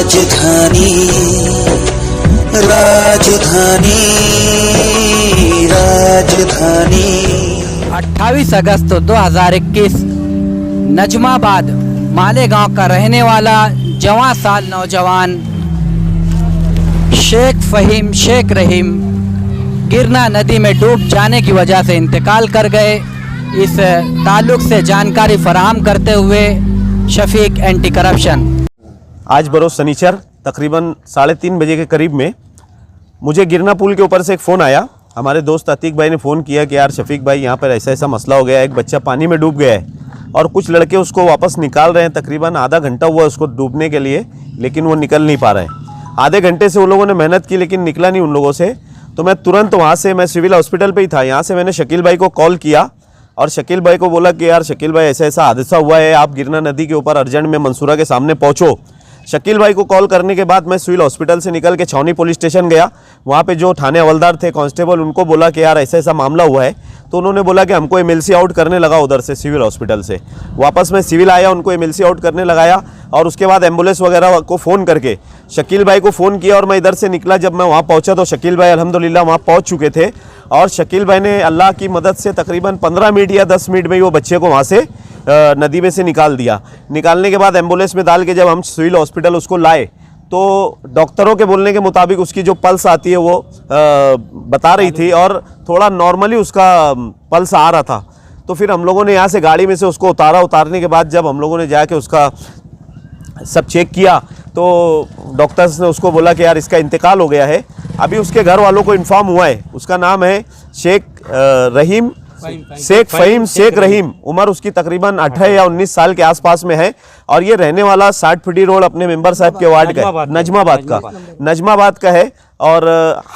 राजधानी राजधानी राजधानी 28 अगस्त 2021 नजमाबाद मालेगांव का रहने वाला 14 साल नौजवान शेख फ़हीम शेख रहीम गिरना नदी में डूब जाने की वजह से इंतकाल कर गए। इस ताल्लुक़ से जानकारी फराहम करते हुए शफीक एंटी करप्शन। आज बरोज़ शनिचर तकरीबन 3:30 बजे के करीब में मुझे गिरना पुल के ऊपर से एक फ़ोन आया। हमारे दोस्त अतीक भाई ने फ़ोन किया कि यार शफीक भाई यहाँ पर ऐसा ऐसा मसला हो गया है, एक बच्चा पानी में डूब गया है और कुछ लड़के उसको वापस निकाल रहे हैं। तकरीबन आधा घंटा हुआ उसको डूबने के लिए, लेकिन वो निकल नहीं पा रहे हैं। आधे घंटे से उन लोगों ने मेहनत की लेकिन निकला नहीं उन लोगों से। तो मैं तुरंत वहाँ से, मैं सिविल हॉस्पिटल पे ही था, यहाँ से मैंने शकील भाई को कॉल किया और शकील भाई को बोला कि यार शकील भाई ऐसा ऐसा हादसा हुआ है, आप गिरना नदी के ऊपर अर्जेंट में मंसूरा के सामने पहुँचो। शकील भाई को कॉल करने के बाद मैं सिविल हॉस्पिटल से निकल के छावनी पुलिस स्टेशन गया। वहाँ पे जो थाने हवलदार थे, कांस्टेबल, उनको बोला कि यार ऐसा ऐसा मामला हुआ है। तो उन्होंने बोला कि हमको एमएलसी आउट करने लगा उधर से सिविल हॉस्पिटल से। वापस मैं सिविल आया, उनको एमएलसी आउट करने लगाया और उसके बाद एम्बुलेंस वगैरह को फ़ोन करके शकील भाई को फ़ोन किया और मैं इधर से निकला। जब मैं वहाँ पहुँचा तो शकील भाई अल्हम्दुलिल्लाह वहाँ पहुँच चुके थे और शकील भाई ने अल्लाह की मदद से तकरीबन 15 मिनट या 10 मिनट में ही वो बच्चे को वहाँ से नदी में से निकाल दिया। निकालने के बाद एम्बुलेंस में डाल के जब हम सिविल हॉस्पिटल उसको लाए तो डॉक्टरों के बोलने के मुताबिक उसकी जो पल्स आती है वो बता रही थी और थोड़ा नॉर्मली उसका पल्स आ रहा था। तो फिर हम लोगों ने यहाँ से गाड़ी में से उसको उतारा। उतारने के बाद जब हम लोगों ने जाके उसका सब चेक किया तो डॉक्टर्स ने उसको बोला कि यार इसका इंतकाल हो गया है। अभी उसके घर वालों को इन्फॉर्म हुआ है। उसका नाम है शेख फ़हीम शेख रहीम। उम्र उसकी तकरीबन 18 या 19 साल के आसपास में है और ये रहने वाला 60 फीटी रोड अपने मेंबर साहब के वार्ड का नजमाबाद का है। और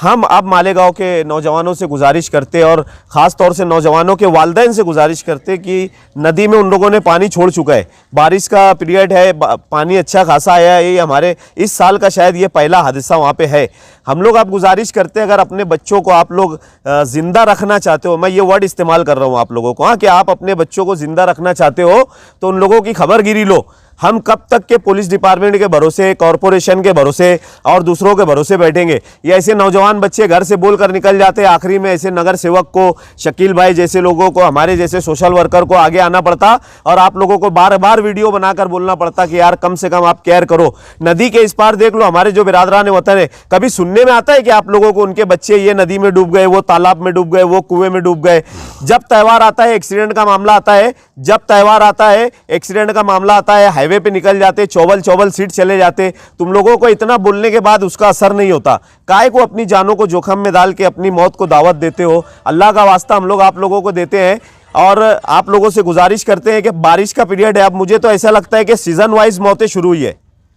हम अब मालेगांव के नौजवानों से गुजारिश करते और ख़ास तौर से नौजवानों के वालिदैन से गुजारिश करते कि नदी में उन लोगों ने पानी छोड़ चुका है। बारिश का पीरियड है, पानी अच्छा खासा आया है। ये हमारे इस साल का शायद ये पहला हादसा वहाँ पे है। हम लोग आप गुजारिश करते हैं, अगर अपने बच्चों को आप लोग ज़िंदा रखना चाहते हो, मैं ये वर्ड इस्तेमाल कर रहा हूँ आप लोगों को, हाँ, कि आप अपने बच्चों को ज़िंदा रखना चाहते हो तो उन लोगों की खबरगिरी लो। हम कब तक के पुलिस डिपार्टमेंट के भरोसे, कॉरपोरेशन के भरोसे और दूसरों के भरोसे बैठेंगे? ये ऐसे नौजवान बच्चे घर से बोलकर निकल जाते हैं, आखिरी में ऐसे नगर सेवक को, शकील भाई जैसे लोगों को, हमारे जैसे सोशल वर्कर को आगे आना पड़ता और आप लोगों को बार बार वीडियो बनाकर बोलना पड़ता कि यार कम से कम आप केयर करो। नदी के इस पार देख लो, हमारे जो बिरादरान वतन है, कभी सुनने में आता है कि आप लोगों को उनके बच्चे ये नदी में डूब गए, वो तालाब में डूब गए, वो कुएं में डूब गए? जब त्यौहार आता है, एक्सीडेंट का मामला आता है, जब त्यौहार आता है, एक्सीडेंट का मामला आता है, हाईवे पे निकल जाते, चौबल सीट चले जाते, तुम लोगों को इतना बोलने के बाद उसका असर नहीं होता। काहे को अपनी जानों को जोखिम में डाल के अपनी मौत को दावत देते हो? अल्लाह का वास्ता हम लोग आप लोगों को देते हैं और आप लोगों से गुजारिश करते हैं कि बारिश का पीरियड है। अब मुझे तो ऐसा लगता है कि सीजन वाइज मौतें शुरू हुई है।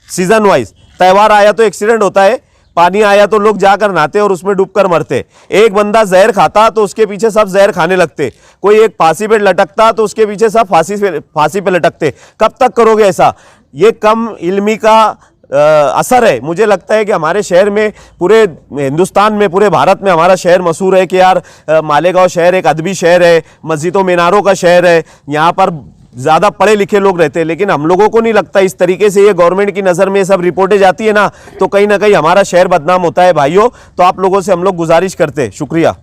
सीजन वाइज त्यौहार आया तो एक्सीडेंट होता है, पानी आया तो लोग जाकर नहाते और उसमें डूबकर मरते। एक बंदा जहर खाता तो उसके पीछे सब जहर खाने लगते। कोई एक फांसी पे लटकता तो उसके पीछे सब फांसी पे लटकते। कब तक करोगे ऐसा? ये कम इल्मी का असर है। मुझे लगता है कि हमारे शहर में, पूरे हिंदुस्तान में, पूरे भारत में हमारा शहर मशहूर है कि यार मालेगांव शहर एक अदबी शहर है, मस्जिदों मीनारों का शहर है, यहाँ पर ज़्यादा पढ़े लिखे लोग रहते हैं। लेकिन हम लोगों को नहीं लगता इस तरीके से ये गवर्नमेंट की नज़र में सब रिपोर्टें जाती है ना, तो कहीं ना कहीं हमारा शहर बदनाम होता है भाइयों। तो आप लोगों से हम लोग गुजारिश करते हैं। शुक्रिया।